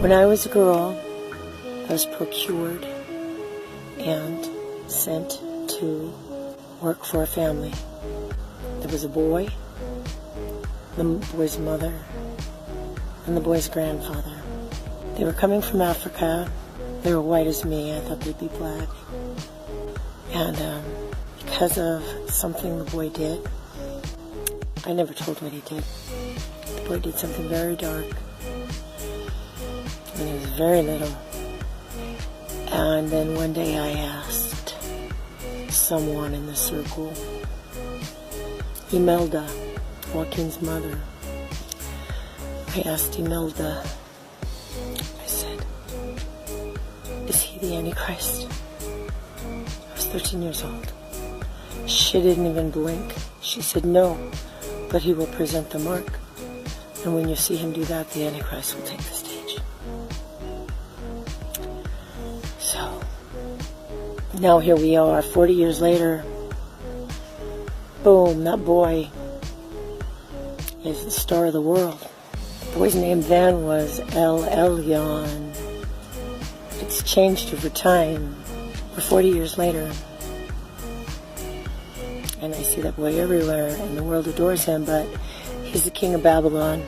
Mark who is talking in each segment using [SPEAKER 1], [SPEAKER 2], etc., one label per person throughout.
[SPEAKER 1] When I was a girl, I was procured and sent to work for a family. There was a boy, the boy's mother, and the boy's grandfather. They were coming from Africa. They were white as me. I thought they'd be black. And because of something the boy did, I never told what he did. The boy did something very dark when he was very little. And then one day I asked someone in the circle, Imelda, Joaquin's mother, I asked Imelda, I said, is he the Antichrist? I was 13 years old. She didn't even blink. She said, no, but he will present the mark. And when you see him do that, the Antichrist will take the stage. So, now here we are, 40 years later. Boom, that boy is the star of the world. The boy's name then was El Elyon. It's changed over time. We're 40 years later. And I see that boy everywhere, and the world adores him, but he's the king of Babylon.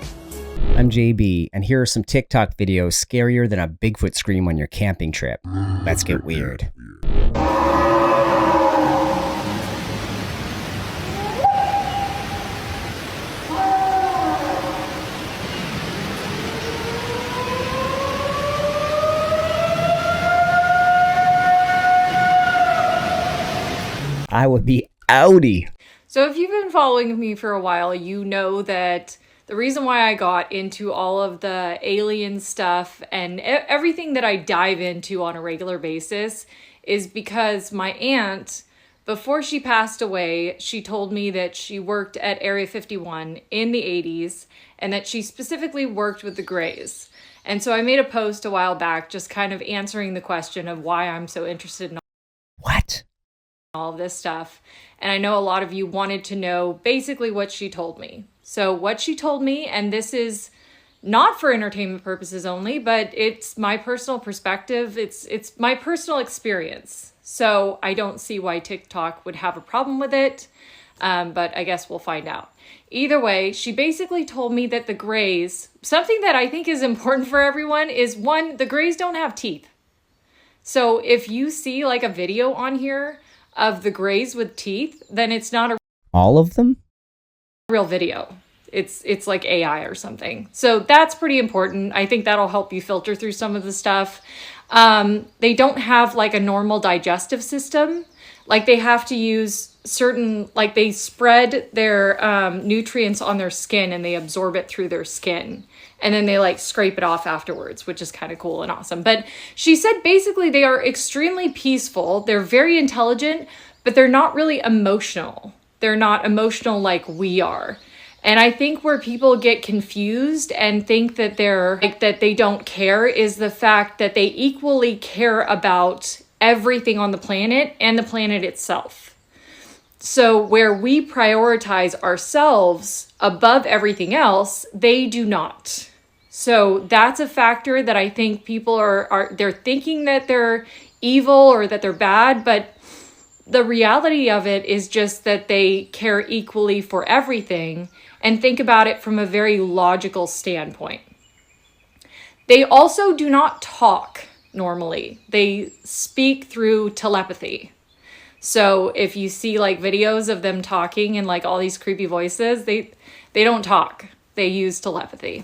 [SPEAKER 2] I'm JB, and here are some TikTok videos scarier than a Bigfoot scream on your camping trip. Let's get weird. I would be outie.
[SPEAKER 3] So if you've been following me for a while, you know that the reason why I got into all of the alien stuff and everything that I dive into on a regular basis is because my aunt, before she passed away, she told me that she worked at Area 51 in the 80s and that she specifically worked with the Greys. And so I made a post a while back just kind of answering the question of why I'm so interested in all of this stuff. And I know a lot of you wanted to know basically what she told me. So what she told me, and this is not for entertainment purposes only, but it's my personal perspective. It's my personal experience. So I don't see why TikTok would have a problem with it. But I guess we'll find out. Either way, she basically told me that the Greys, something that I think is important for everyone is one, the Greys don't have teeth. So if you see like a video on here of the Greys with teeth, then it's not a
[SPEAKER 2] all of them
[SPEAKER 3] real video. It's like AI or something. So that's pretty important. I think that'll help you filter through some of the stuff. They don't have like a normal digestive system. Like they have to use certain, like they spread their nutrients on their skin and they absorb it through their skin. And then they like scrape it off afterwards, which is kind of cool and awesome. But she said basically they are extremely peaceful. They're very intelligent, but they're not really emotional. They're not emotional like we are. And I think where people get confused and think that they're like that they don't care is the fact that they equally care about everything on the planet and the planet itself. So where we prioritize ourselves above everything else, they do not. So that's a factor that I think people they're thinking that they're evil or that they're bad, but the reality of it is just that they care equally for everything and think about it from a very logical standpoint. They also do not talk normally. They speak through telepathy. So if you see like videos of them talking and like all these creepy voices, they don't talk. They use telepathy.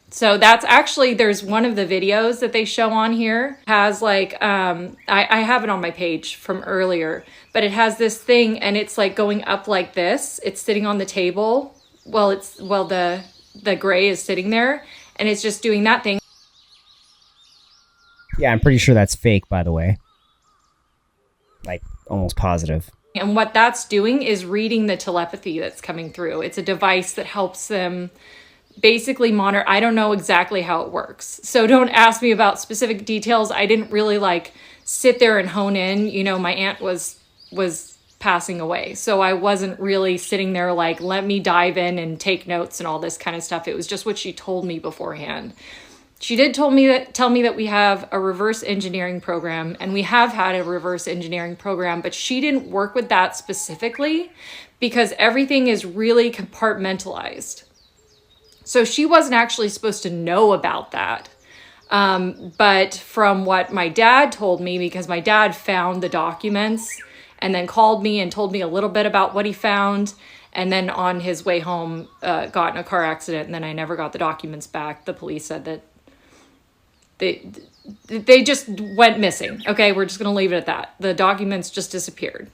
[SPEAKER 3] So that's actually, there's one of the videos that they show on here has like, I have it on my page from earlier, but it has this thing and it's like going up like this. It's sitting on the table. The Grey is sitting there and it's just doing that thing.
[SPEAKER 2] Yeah, I'm pretty sure that's fake, by the way. Like, almost positive.
[SPEAKER 3] And what that's doing is reading the telepathy that's coming through. It's a device that helps them basically monitor. I don't know exactly how it works. So don't ask me about specific details. I didn't really like sit there and hone in. You know, my aunt was passing away. So I wasn't really sitting there like, let me dive in and take notes and all this kind of stuff. It was just what she told me beforehand. She did tell me that we have a reverse engineering program, and we have had a reverse engineering program, but she didn't work with that specifically because everything is really compartmentalized. So she wasn't actually supposed to know about that. But from what my dad told me, because my dad found the documents and then called me and told me a little bit about what he found, and then on his way home, got in a car accident, and then I never got the documents back. The police said that they just went missing. Okay, we're just going to leave it at that. The documents just disappeared.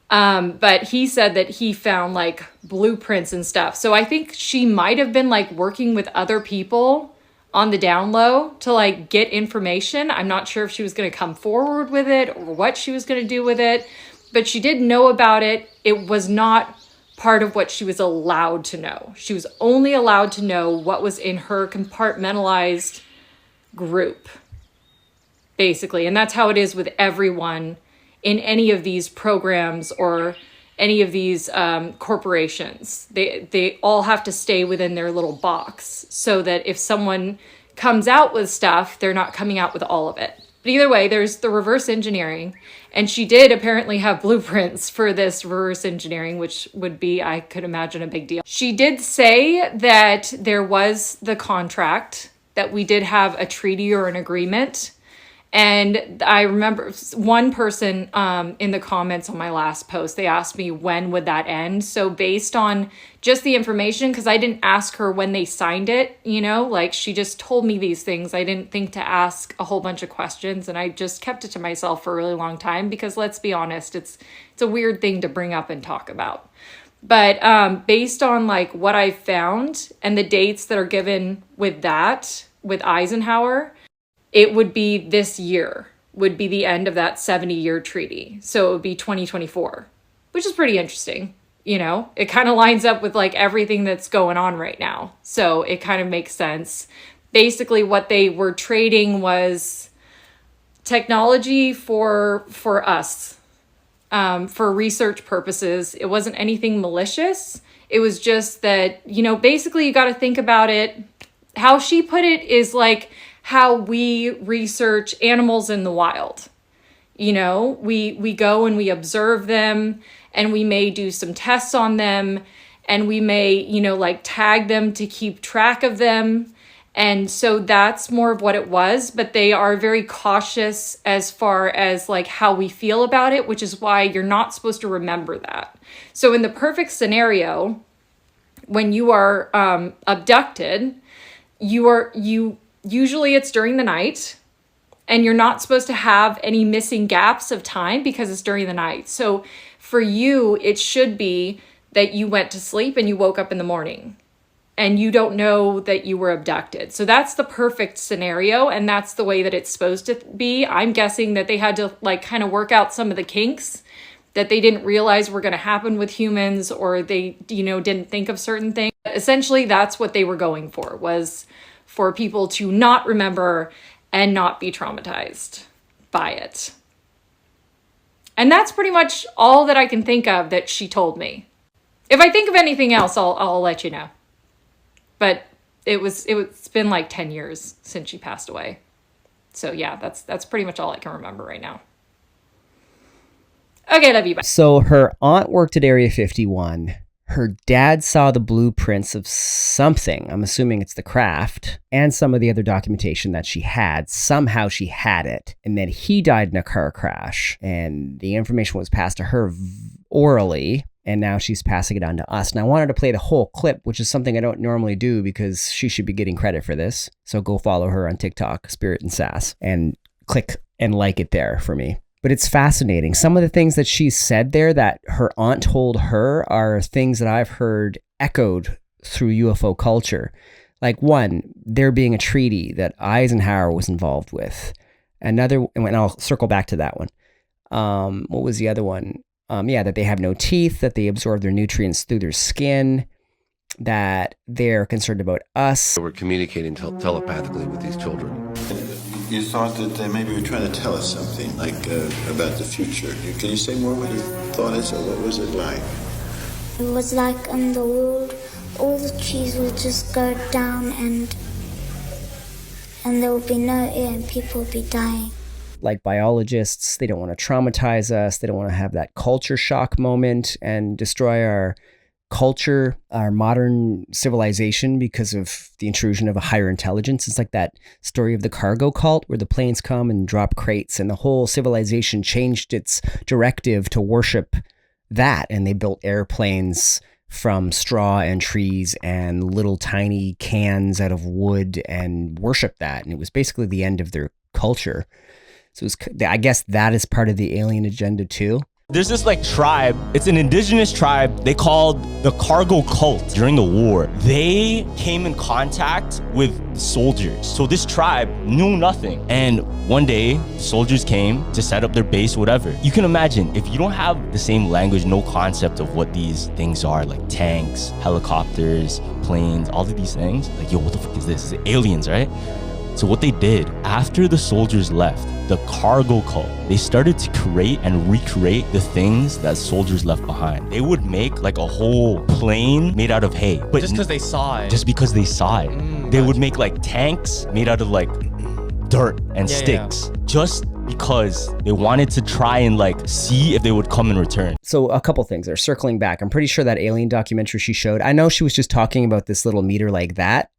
[SPEAKER 3] But he said that he found like blueprints and stuff. So I think she might have been like working with other people on the down low to like get information. I'm not sure if she was going to come forward with it or what she was going to do with it, but she did know about it. It was not part of what she was allowed to know. She was only allowed to know what was in her compartmentalized group, basically. And that's how it is with everyone in any of these programs or any of these corporations. They all have to stay within their little box so that if someone comes out with stuff, they're not coming out with all of it. But either way, there's the reverse engineering, and she did apparently have blueprints for this reverse engineering, which would be, I could imagine, a big deal. She did say that there was the contract, that we did have a treaty or an agreement. And I remember one person in the comments on my last post, they asked me when would that end. So based on just the information, because I didn't ask her when they signed it, you know, like she just told me these things. I didn't think to ask a whole bunch of questions, and I just kept it to myself for a really long time because let's be honest, it's a weird thing to bring up and talk about. But based on like what I found and the dates that are given with that, with Eisenhower, it would be this year, would be the end of that 70-year treaty. So it would be 2024, which is pretty interesting. You know, it kind of lines up with like everything that's going on right now. So it kind of makes sense. Basically, what they were trading was technology for us, for research purposes. It wasn't anything malicious. It was just that, you know, basically you got to think about it. How she put it is like how we research animals in the wild. You know, we go and we observe them, and we may do some tests on them, and we may, you know, like tag them to keep track of them. And so that's more of what it was, but they are very cautious as far as like how we feel about it, which is why you're not supposed to remember that. So in the perfect scenario, when you are abducted, usually it's during the night, and you're not supposed to have any missing gaps of time because it's during the night. So for you, it should be that you went to sleep and you woke up in the morning and you don't know that you were abducted. So that's the perfect scenario, and that's the way that it's supposed to be. I'm guessing that they had to like kind of work out some of the kinks that they didn't realize were going to happen with humans, or they, you know, didn't think of certain things. Essentially, that's what they were going for, was for people to not remember and not be traumatized by it. And that's pretty much all that I can think of that she told me. If I think of anything else, I'll let you know. But it's been like 10 years since she passed away. So yeah, that's pretty much all I can remember right now. Okay, love you, bye.
[SPEAKER 2] So her aunt worked at Area 51. Her dad saw the blueprints of something. I'm assuming it's the craft and some of the other documentation that she had. Somehow she had it. And then he died in a car crash. And the information was passed to her orally. And now she's passing it on to us. And I wanted to play the whole clip, which is something I don't normally do because she should be getting credit for this. So go follow her on TikTok, Spirit and Sass, and click and like it there for me. But it's fascinating. Some of the things that she said there that her aunt told her are things that I've heard echoed through UFO culture. Like one, there being a treaty that Eisenhower was involved with. Another, and I'll circle back to that one. What was the other one? That they have no teeth, that they absorb their nutrients through their skin, that they're concerned about us.
[SPEAKER 4] We're communicating telepathically with these children.
[SPEAKER 5] You thought that they maybe were trying to tell us something, like about the future. Can you say more what your thought is, or what was it like?
[SPEAKER 6] It was like in the world, all the trees would just go down and and there will be no air and people will be dying.
[SPEAKER 2] Like biologists, they don't want to traumatize us. They don't want to have that culture shock moment and destroy our culture, our modern civilization because of the intrusion of a higher intelligence. It's like that story of the cargo cult where the planes come and drop crates and the whole civilization changed its directive to worship that. And they built airplanes from straw and trees and little tiny cans out of wood and worship that. And it was basically the end of their culture. So I guess that is part of the alien agenda too.
[SPEAKER 7] There's this like tribe, it's an indigenous tribe they called the cargo cult during the war. They came in contact with soldiers. So this tribe knew nothing. And one day, soldiers came to set up their base, whatever. You can imagine, if you don't have the same language, no concept of what these things are, like tanks, helicopters, planes, all of these things, like, yo, what the fuck is this? It's aliens, right? So what they did, after the soldiers left, the cargo cult, they started to create and recreate the things that soldiers left behind. They would make like a whole plane made out of hay. But
[SPEAKER 8] just because they saw it.
[SPEAKER 7] Just because they saw it. They would make like tanks made out of like dirt and sticks. Just because they wanted to try and like see if they would come in return.
[SPEAKER 2] So a couple things are circling back. I'm pretty sure that alien documentary she showed, I know she was just talking about this little meter like that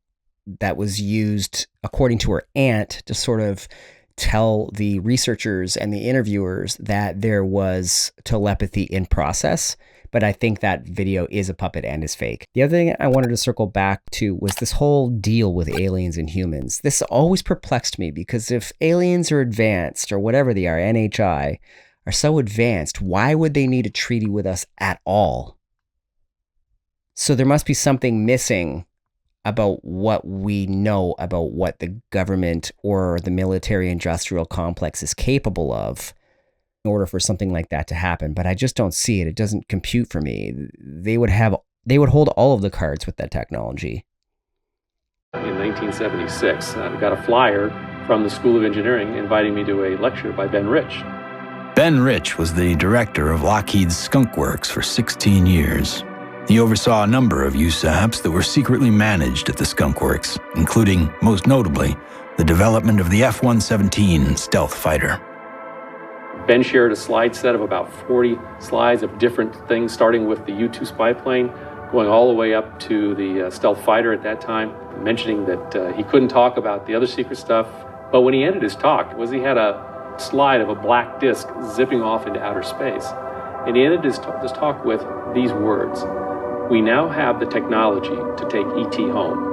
[SPEAKER 2] was used, according to her aunt, to sort of tell the researchers and the interviewers that there was telepathy in process. But I think that video is a puppet and is fake. The other thing I wanted to circle back to was this whole deal with aliens and humans. This always perplexed me because if aliens are advanced, or whatever they are, NHI, are so advanced, why would they need a treaty with us at all? So there must be something missing about what we know about what the government or the military industrial complex is capable of in order for something like that to happen. But I just don't see it. It doesn't compute for me. They would hold all of the cards with that technology.
[SPEAKER 9] In 1976, I got a flyer from the School of Engineering inviting me to a lecture by Ben Rich.
[SPEAKER 10] Ben Rich was the director of Lockheed's Skunk Works for 16 years. He oversaw a number of USAPs that were secretly managed at the Skunk Works, including, most notably, the development of the F-117 stealth fighter.
[SPEAKER 9] Ben shared a slide set of about 40 slides of different things, starting with the U-2 spy plane, going all the way up to the stealth fighter at that time, mentioning that he couldn't talk about the other secret stuff. But when he ended his talk, he had a slide of a black disc zipping off into outer space. And he ended his talk with these words: "We now have the technology to take ET home."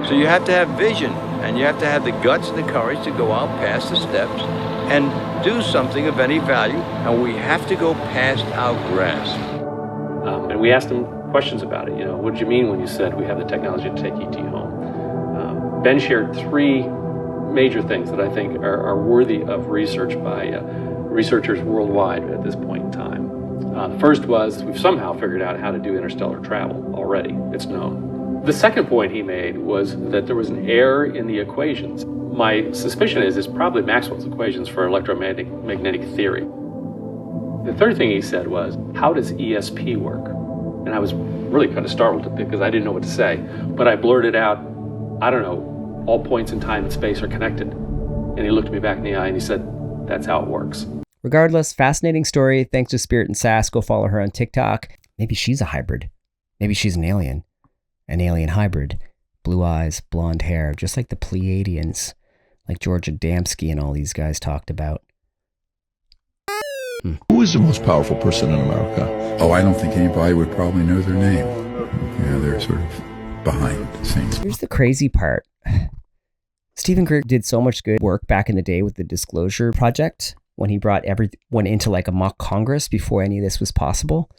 [SPEAKER 11] So you have to have vision, and you have to have the guts and the courage to go out past the steps and do something of any value, and we have to go past our grasp.
[SPEAKER 9] And we asked him questions about it. What did you mean when you said we have the technology to take ET home? Ben shared three major things that I think are worthy of research by researchers worldwide at this point in time. The first was we've somehow figured out how to do interstellar travel already. It's known. The second point he made was that there was an error in the equations. My suspicion is it's probably Maxwell's equations for electromagnetic theory. The third thing he said was, how does ESP work? And I was really kind of startled because I didn't know what to say. But I blurted out, I don't know, all points in time and space are connected. And he looked me back in the eye and he said, that's how it works.
[SPEAKER 2] Regardless, fascinating story. Thanks to Spirit and Sass. Go follow her on TikTok. Maybe she's a hybrid. Maybe she's an alien hybrid. Blue eyes, blonde hair, just like the Pleiadians, like George Adamski and all these guys talked about.
[SPEAKER 12] Who is the most powerful person in America?
[SPEAKER 13] Oh, I don't think anybody would probably know their name. They're sort of behind the scenes.
[SPEAKER 2] Here's the crazy part. Stephen Greer did so much good work back in the day with the Disclosure Project when he brought everyone into like a mock Congress before any of this was possible.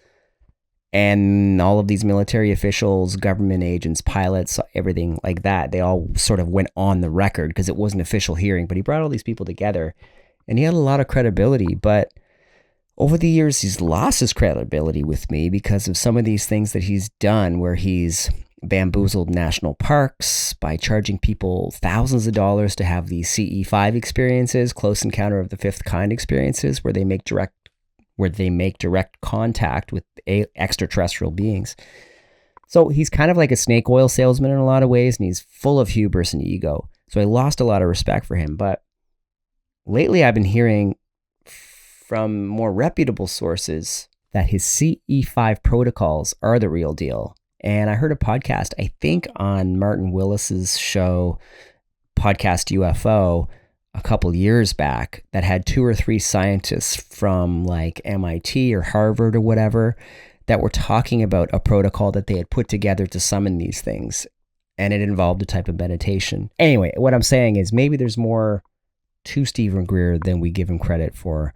[SPEAKER 2] And all of these military officials, government agents, pilots, everything like that, they all sort of went on the record because it was an official hearing. But he brought all these people together and he had a lot of credibility. But over the years, he's lost his credibility with me because of some of these things that he's done where he's bamboozled national parks by charging people thousands of dollars to have these CE5 experiences, close encounter of the fifth kind experiences, where they make direct contact with extraterrestrial beings. So he's kind of like a snake oil salesman in a lot of ways, and he's full of hubris and ego. So I lost a lot of respect for him. But lately I've been hearing from more reputable sources that his CE5 protocols are the real deal. And I heard a podcast, I think on Martin Willis's show, Podcast UFO, a couple years back, that had 2 or 3 scientists from like MIT or Harvard or whatever that were talking about a protocol that they had put together to summon these things. And it involved a type of meditation. Anyway, what I'm saying is maybe there's more to Stephen Greer than we give him credit for.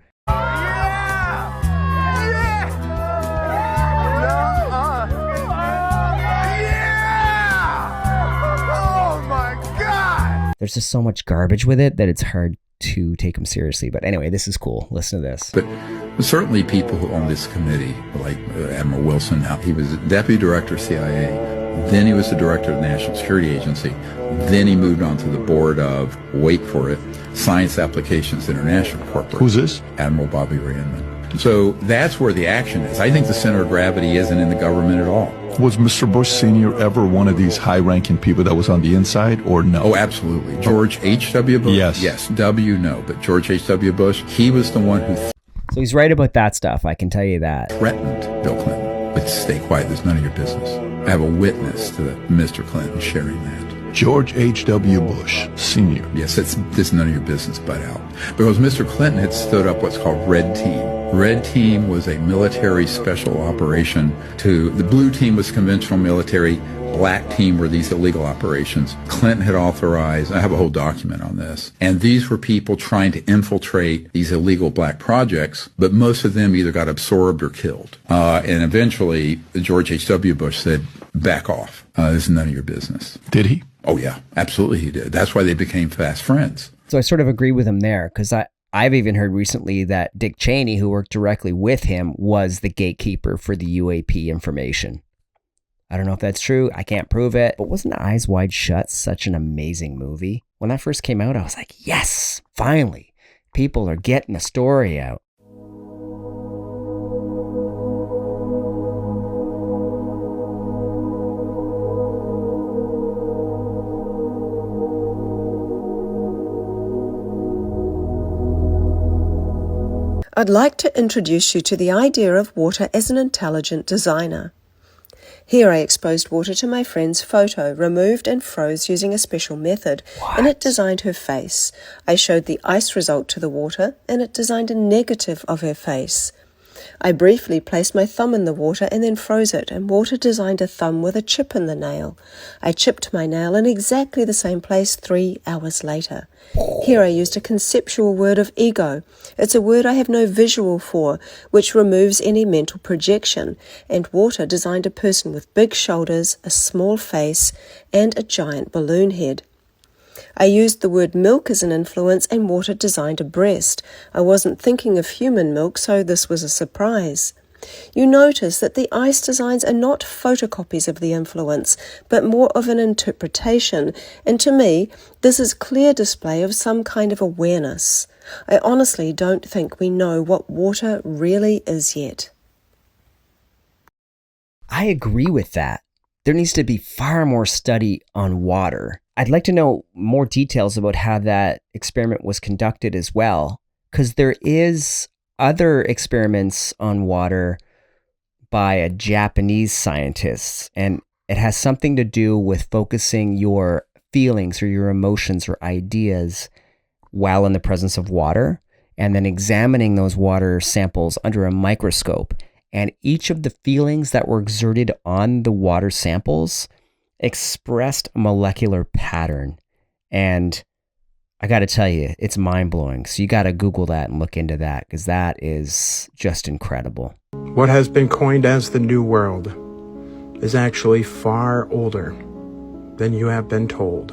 [SPEAKER 2] There's just so much garbage with it that it's hard to take him seriously. But anyway, this is cool. Listen to this.
[SPEAKER 13] But certainly people who on this committee, like Admiral Wilson, now he was deputy director of CIA, then he was the director of the National Security Agency, then he moved on to the board of, wait for it, Science Applications International Corporation.
[SPEAKER 12] Who's this?
[SPEAKER 13] Admiral Bobby Randman. So that's where the action is. I think the center of gravity isn't in the government at all.
[SPEAKER 12] Was Mr. Bush Sr. ever one of these high-ranking people that was on the inside, or no?
[SPEAKER 13] Oh, absolutely. George H.W. Bush?
[SPEAKER 12] Yes.
[SPEAKER 13] Yes. W, no. But George H.W. Bush, he was the one who
[SPEAKER 2] So he's right about that stuff, I can tell you that.
[SPEAKER 13] threatened Bill Clinton. But stay quiet, there's none of your business. I have a witness to Mr. Clinton sharing that.
[SPEAKER 12] George H.W. Bush Sr.
[SPEAKER 13] Yes, it's none of your business, butt out. Because Mr. Clinton had stood up what's called Red Team. Red Team was a military special operation the blue team was conventional military, black team were these illegal operations. Clinton had authorized, I have a whole document on this, and these were people trying to infiltrate these illegal black projects, but most of them either got absorbed or killed. And eventually, George H.W. Bush said, back off. This is none of your business.
[SPEAKER 12] Did he?
[SPEAKER 13] Oh, yeah, absolutely he did. That's why they became fast friends.
[SPEAKER 2] So I sort of agree with him there, because I've even heard recently that Dick Cheney, who worked directly with him, was the gatekeeper for the UAP information. I don't know if that's true. I can't prove it. But wasn't Eyes Wide Shut such an amazing movie? When that first came out, I was like, yes, finally, people are getting a story out.
[SPEAKER 8] I'd like to introduce you to the idea of water as an intelligent designer. Here I exposed water to my friend's photo, removed and froze using a special method, and it designed her face. I showed the ice result to the water, and it designed a negative of her face. I briefly placed my thumb in the water and then froze it, and water designed a thumb with a chip in the nail. I chipped my nail in exactly the same place 3 hours later. Here I used a conceptual word of ego. It's a word I have no visual for, which removes any mental projection, and water designed a person with big shoulders, a small face, and a giant balloon head. I used the word milk as an influence, and water designed a breast. I wasn't thinking of human milk, so this was a surprise. You notice that the ice designs are not photocopies of the influence, but more of an interpretation, and to me, this is clear display of some kind of awareness. I honestly don't think we know what water really is yet.
[SPEAKER 2] I agree with that. There needs to be far more study on water. I'd like to know more details about how that experiment was conducted as well, because there is other experiments on water by a Japanese scientist, and it has something to do with focusing your feelings or your emotions or ideas while in the presence of water, and then examining those water samples under a microscope. And each of the feelings that were exerted on the water samples expressed a molecular pattern. And I got to tell you, it's mind-blowing. So you got to Google that and look into that, because that is just incredible.
[SPEAKER 14] What has been coined as the New World is actually far older than you have been told.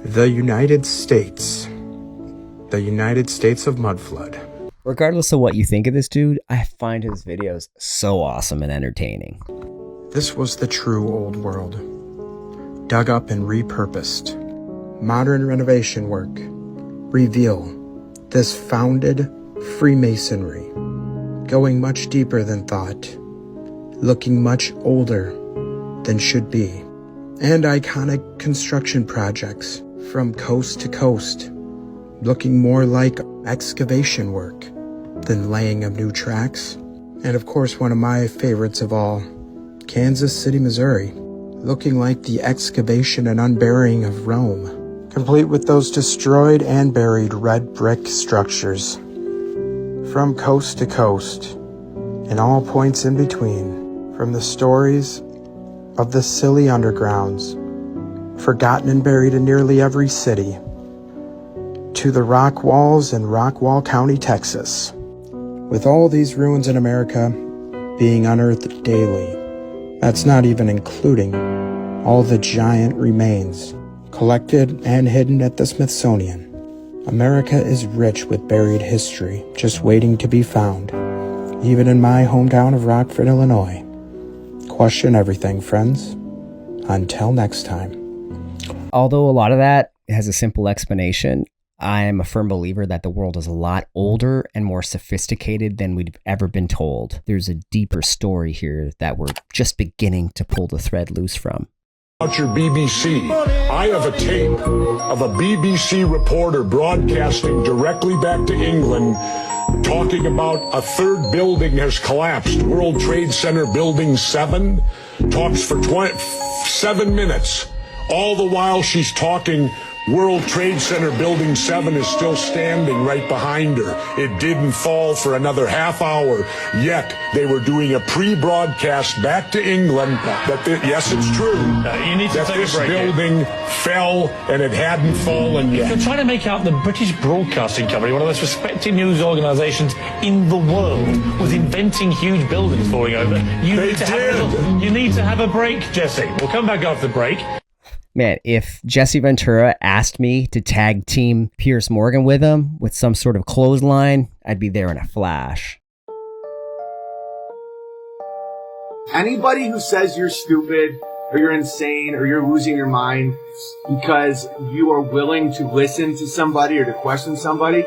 [SPEAKER 14] The United States of Mudflood.
[SPEAKER 2] Regardless of what you think of this dude, I find his videos so awesome and entertaining.
[SPEAKER 14] This was the true old world, dug up and repurposed. Modern renovation work reveal this founded Freemasonry, going much deeper than thought, looking much older than should be, and iconic construction projects from coast to coast, looking more like excavation work than laying of new tracks. And of course, one of my favorites of all, Kansas City, Missouri, looking like the excavation and unburying of Rome, complete with those destroyed and buried red brick structures. From coast to coast, and all points in between, from the stories of the silly undergrounds, forgotten and buried in nearly every city, to the rock walls in Rockwall County, Texas. With all these ruins in America being unearthed daily, that's not even including all the giant remains collected and hidden at the Smithsonian. America is rich with buried history just waiting to be found, even in my hometown of Rockford, Illinois. Question everything, friends. Until next time.
[SPEAKER 2] Although a lot of that has a simple explanation, I am a firm believer that the world is a lot older and more sophisticated than we've ever been told. There's a deeper story here that we're just beginning to pull the thread loose from.
[SPEAKER 15] About your BBC, I have a tape of a BBC reporter broadcasting directly back to England talking about a third building has collapsed. World Trade Center Building 7 talks for 7 minutes. All the while she's talking, World Trade Center Building 7 is still standing right behind her. It didn't fall for another half hour, yet they were doing a pre-broadcast back to England that, yes, it's true,
[SPEAKER 16] you need to
[SPEAKER 15] that
[SPEAKER 16] take
[SPEAKER 15] this
[SPEAKER 16] a break
[SPEAKER 15] building fell and it hadn't fallen yet.
[SPEAKER 16] You're trying to make out the British Broadcasting Company, one of the most respected news organisations in the world, was inventing huge buildings falling over. You need to have a break, Jesse. We'll come back after the break.
[SPEAKER 2] Man, if Jesse Ventura asked me to tag team Piers Morgan with him with some sort of clothesline, I'd be there in a flash.
[SPEAKER 17] Anybody who says you're stupid or you're insane or you're losing your mind because you are willing to listen to somebody or to question somebody,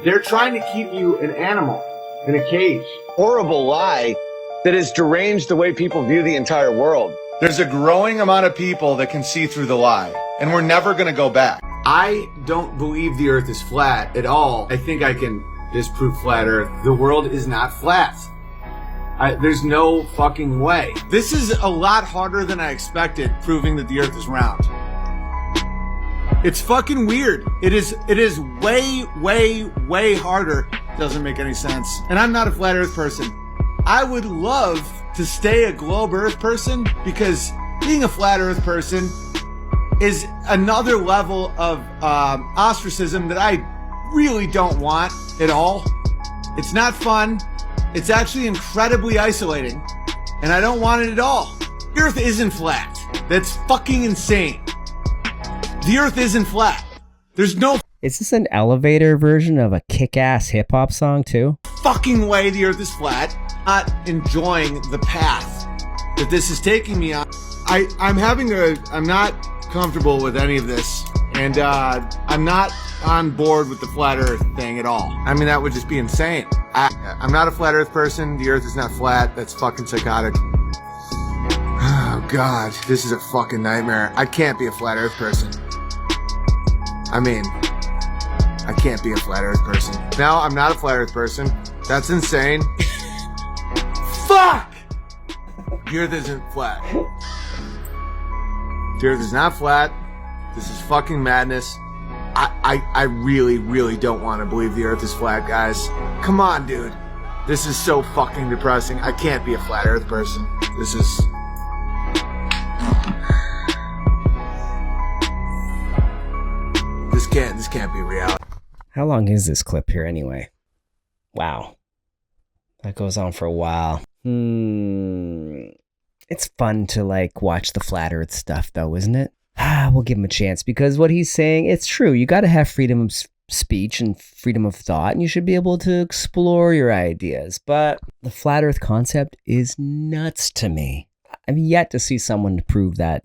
[SPEAKER 17] they're trying to keep you an animal in a cage.
[SPEAKER 18] Horrible lie that has deranged the way people view the entire world.
[SPEAKER 19] There's a growing amount of people that can see through the lie, and we're never going to go back.
[SPEAKER 17] I don't believe the earth is flat at all. I think I can disprove flat earth. The world is not flat. There's no fucking way. This is a lot harder than I expected, proving that the earth is round. It's fucking weird. It is way, way, way harder. Doesn't make any sense. And I'm not a flat earth person. I would love to stay a globe earth person, because being a flat earth person is another level of ostracism that I really don't want at all. It's not fun. It's actually incredibly isolating, and I don't want it at all. The earth isn't flat. That's fucking insane. The earth isn't flat. There's no
[SPEAKER 2] Is this an elevator version of a kick-ass hip-hop song too?
[SPEAKER 17] fucking way the earth is flat. Not enjoying the path that this is taking me on. I'm not comfortable with any of this, and I'm not on board with the flat earth thing at all. I mean, that would just be insane. I'm not a flat earth person. The earth is not flat. That's fucking psychotic. Oh god, this is a fucking nightmare. I can't be a flat earth person. I mean, I can't be a flat earth person. No, I'm not a flat earth person. That's insane. Fuck! The earth isn't flat. The earth is not flat. This is fucking madness. I really, really don't want to believe the earth is flat, guys. Come on, dude. This is so fucking depressing. I can't be a flat earth person. This can't be reality.
[SPEAKER 2] How long is this clip here anyway? Wow. That goes on for a while. It's fun to watch the flat earth stuff though, isn't it? We'll give him a chance, because what he's saying, it's true. You got to have freedom of speech and freedom of thought, and you should be able to explore your ideas. But the flat earth concept is nuts to me. I've yet to see someone to prove that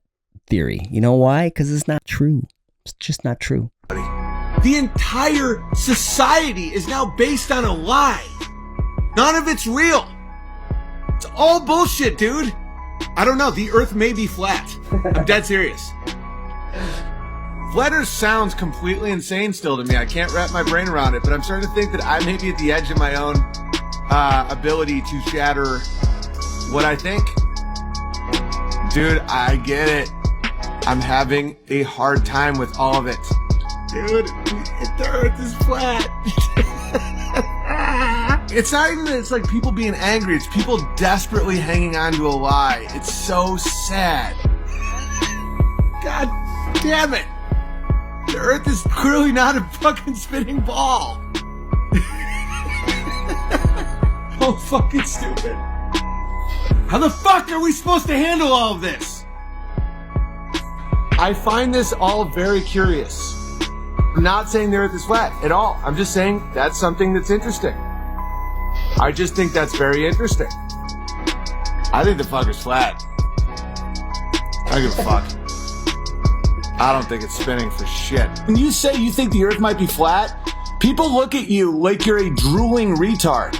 [SPEAKER 2] theory. You know why? Because it's not true. It's just not true.
[SPEAKER 17] The entire society is now based on a lie. None of it's real. It's all bullshit, dude. I don't know. The Earth may be flat. I'm dead serious. Flat Earth sounds completely insane still to me. I can't wrap my brain around it, but I'm starting to think that I may be at the edge of my own ability to shatter what I think. Dude, I get it. I'm having a hard time with all of it. Dude, the Earth is flat. It's not even that it's like people being angry. It's people desperately hanging on to a lie. It's so sad. God damn it. The Earth is clearly not a fucking spinning ball. Oh, fucking stupid. How the fuck are we supposed to handle all of this? I find this all very curious. I'm not saying the Earth is flat at all. I'm just saying that's something that's interesting. I just think that's very interesting. I think the fucker's flat. I don't give a fuck. I don't think it's spinning for shit. When you say you think the Earth might be flat, people look at you like you're a drooling retard.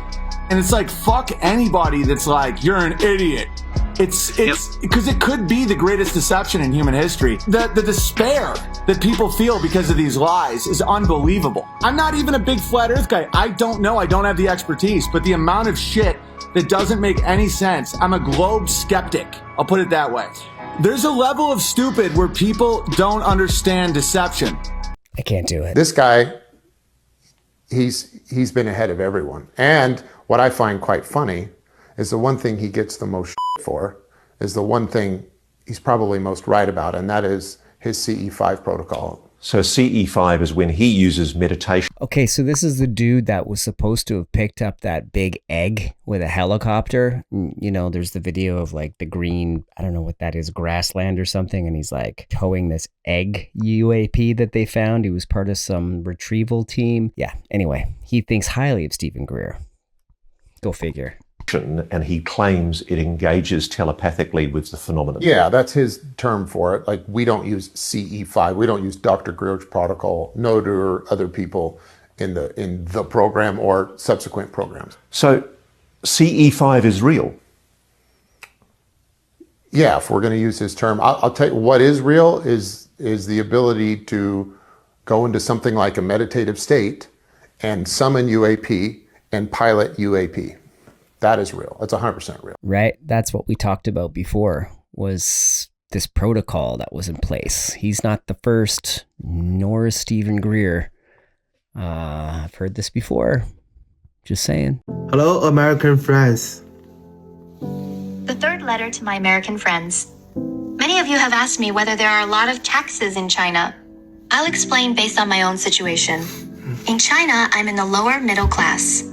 [SPEAKER 17] And it's like, fuck anybody that's like, you're an idiot. It's because it could be the greatest deception in human history. The despair that people feel because of these lies is unbelievable. I'm not even a big flat Earth guy. I don't know. I don't have the expertise. But the amount of shit that doesn't make any sense. I'm a globe skeptic. I'll put it that way. There's a level of stupid where people don't understand deception.
[SPEAKER 2] I can't do it.
[SPEAKER 20] This guy, he's been ahead of everyone. And what I find quite funny is the one thing he gets the most shit for is the one thing he's probably most right about, and that is his CE5 protocol.
[SPEAKER 21] So CE5 is when he uses meditation.
[SPEAKER 2] Okay, so this is the dude that was supposed to have picked up that big egg with a helicopter. You know, there's the video of like the green, I don't know what that is, grassland or something, and he's like towing this egg UAP that they found. He was part of some retrieval team. Yeah, anyway, he thinks highly of Stephen Greer. Go figure.
[SPEAKER 21] And he claims it engages telepathically with the phenomenon.
[SPEAKER 20] Yeah, that's his term for it. Like, we don't use CE5. We don't use Dr. Greer's protocol. No do other people in the program or subsequent programs.
[SPEAKER 21] So CE5 is real?
[SPEAKER 20] Yeah, if we're going to use his term. I'll tell you what is real is the ability to go into something like a meditative state and summon UAP and pilot UAP. That is real. That's 100% real.
[SPEAKER 2] Right? That's what we talked about before, was this protocol that was in place. He's not the first, nor is Stephen Greer. I've heard this before. Just saying.
[SPEAKER 14] Hello, American friends.
[SPEAKER 22] The third letter to my American friends. Many of you have asked me whether there are a lot of taxes in China. I'll explain based on my own situation. In China, I'm in the lower middle class.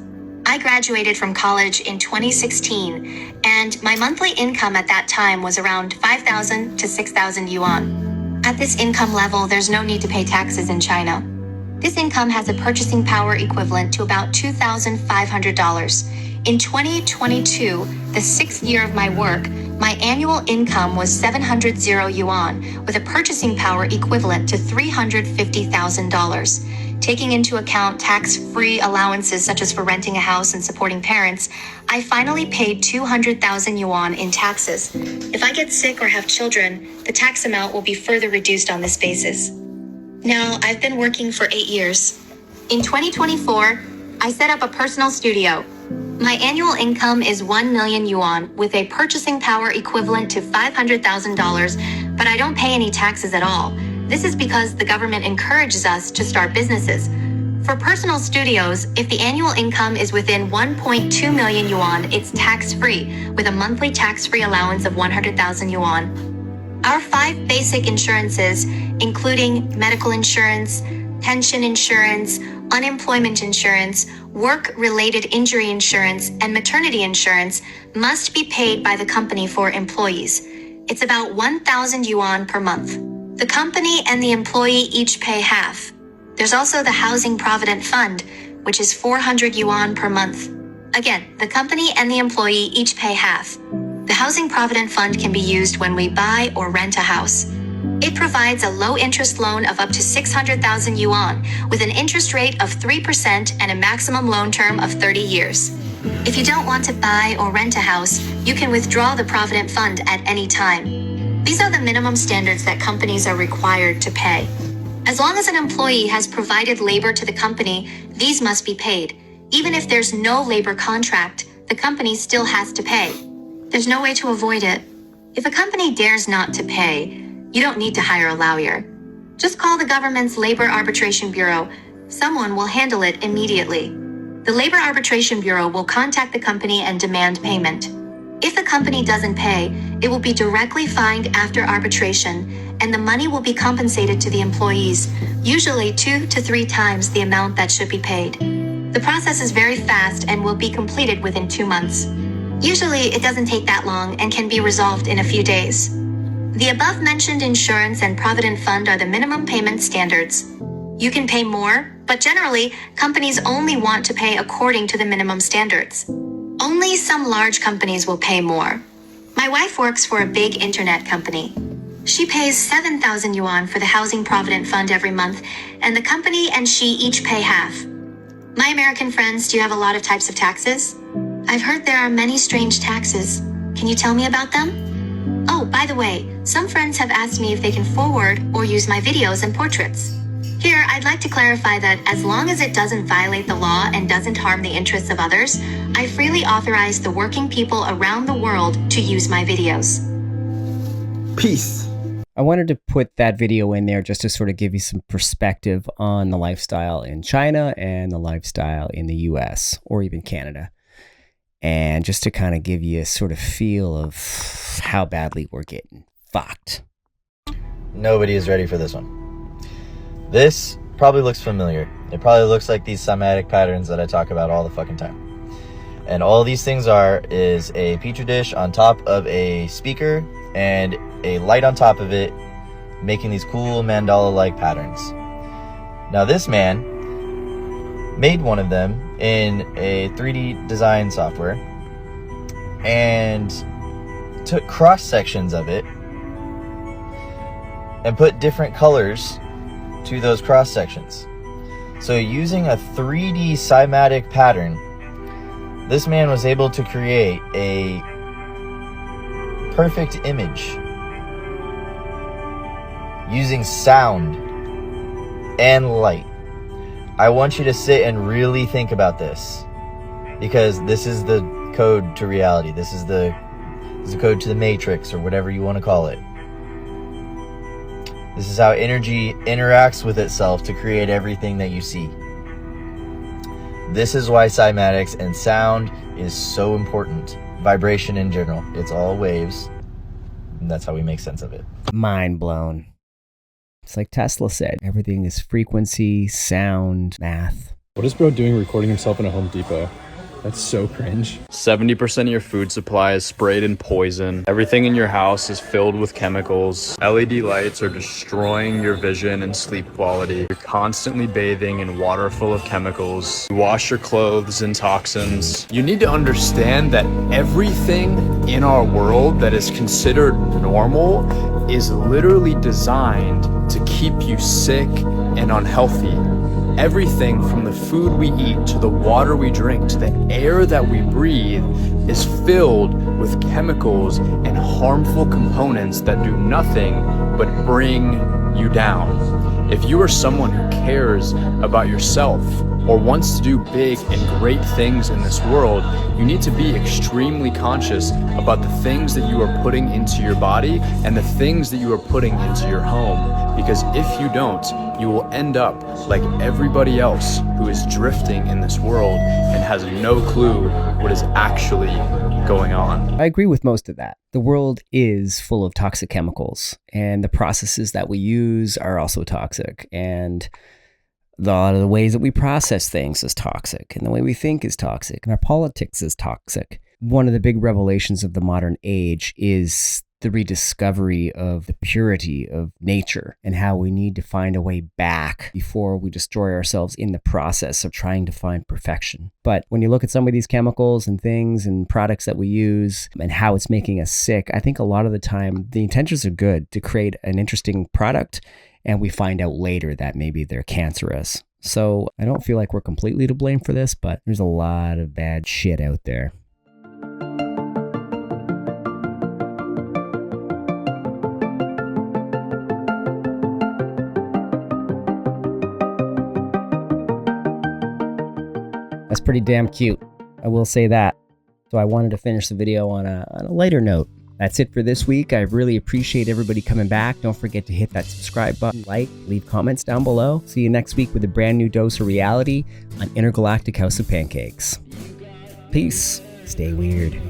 [SPEAKER 22] I graduated from college in 2016, and my monthly income at that time was around 5,000 to 6,000 yuan. At this income level, there's no need to pay taxes in China. This income has a purchasing power equivalent to about $2,500. In 2022, the 6th year of my work, my annual income was 700 yuan, with a purchasing power equivalent to $350,000. Taking into account tax-free allowances such as for renting a house and supporting parents, I finally paid 200,000 yuan in taxes. If I get sick or have children, the tax amount will be further reduced on this basis. Now, I've been working for 8 years. In 2024, I set up a personal studio. My annual income is 1 million yuan with a purchasing power equivalent to $500,000, but I don't pay any taxes at all. This is because the government encourages us to start businesses. For personal studios, if the annual income is within 1.2 million yuan, it's tax-free, with a monthly tax-free allowance of 100,000 yuan. Our 5 basic insurances, including medical insurance, pension insurance, unemployment insurance, work-related injury insurance, and maternity insurance, must be paid by the company for employees. It's about 1,000 yuan per month. The company and the employee each pay half. There's also the Housing Provident Fund, which is 400 yuan per month. Again, the company and the employee each pay half. The Housing Provident Fund can be used when we buy or rent a house. It provides a low-interest loan of up to 600,000 yuan, with an interest rate of 3% and a maximum loan term of 30 years. If you don't want to buy or rent a house, you can withdraw the Provident Fund at any time. These are the minimum standards that companies are required to pay. As long as an employee has provided labor to the company, these must be paid. Even if there's no labor contract, the company still has to pay. There's no way to avoid it. If a company dares not to pay, you don't need to hire a lawyer. Just call the government's Labor Arbitration Bureau. Someone will handle it immediately. The Labor Arbitration Bureau will contact the company and demand payment. If the company doesn't pay, it will be directly fined after arbitration, and the money will be compensated to the employees, usually 2 to 3 times the amount that should be paid. The process is very fast and will be completed within 2 months. Usually, it doesn't take that long and can be resolved in a few days. The above-mentioned insurance and Provident Fund are the minimum payment standards. You can pay more, but generally, companies only want to pay according to the minimum standards. Only some large companies will pay more. My wife works for a big internet company. She pays 7,000 yuan for the Housing Provident Fund every month, and the company and she each pay half. My American friends, do you have a lot of types of taxes? I've heard there are many strange taxes. Can you tell me about them? Oh, by the way, some friends have asked me if they can forward or use my videos and portraits. Here, I'd like to clarify that as long as it doesn't violate the law and doesn't harm the interests of others, I freely authorize the working people around the world to use my videos.
[SPEAKER 2] Peace. I wanted to put that video in there just to sort of give you some perspective on the lifestyle in China and the lifestyle in the US or even Canada. And just to kind of give you a sort of feel of how badly we're getting fucked.
[SPEAKER 1] Nobody is ready for this one. This probably looks familiar. It probably looks like these cymatic patterns that I talk about all the fucking time. And all these things is a petri dish on top of a speaker and a light on top of it, making these cool mandala-like patterns. Now this man made one of them in a 3D design software and took cross sections of it and put different colors to those cross sections. So using a 3D cymatic pattern, this man was able to create a perfect image using sound and light. I want you to sit and really think about this, because this is the code to reality. This is the code to the matrix, or whatever you want to call it. This is how energy interacts with itself to create everything that you see. This is why cymatics and sound is so important. Vibration in general. It's all waves. And that's how we make sense of it.
[SPEAKER 2] Mind blown. It's like Tesla said, everything is frequency, sound, math.
[SPEAKER 3] What is bro doing recording himself in a Home Depot? That's so cringe. 70% of your food supply is sprayed in poison. Everything in your house is filled with chemicals. LED lights are destroying your vision and sleep quality. You're constantly bathing in water full of chemicals. You wash your clothes in toxins. You need to understand that everything in our world that is considered normal is literally designed to keep you sick and unhealthy. Everything from the food we eat to the water we drink to the air that we breathe is filled with chemicals and harmful components that do nothing but bring you down. If you are someone who cares about yourself or wants to do big and great things in this world, you need to be extremely conscious about the things that you are putting into your body and the things that you are putting into your home. Because if you don't, you will end up like everybody else who is drifting in this world and has no clue what is actually going on.
[SPEAKER 2] I agree with most of that. The world is full of toxic chemicals, and the processes that we use are also toxic. And a lot of the ways that we process things is toxic, and the way we think is toxic, and our politics is toxic. One of the big revelations of the modern age is the rediscovery of the purity of nature and how we need to find a way back before we destroy ourselves in the process of trying to find perfection. But when you look at some of these chemicals and things and products that we use and how it's making us sick, I think a lot of the time the intentions are good to create an interesting product, and we find out later that maybe they're cancerous. So I don't feel like we're completely to blame for this, but there's a lot of bad shit out there. That's pretty damn cute. I will say that. So I wanted to finish the video on a lighter note. That's it for this week. I really appreciate everybody coming back. Don't forget to hit that subscribe button, like, leave comments down below. See you next week with a brand new dose of reality on Intergalactic House of Pancakes. Peace. Stay weird.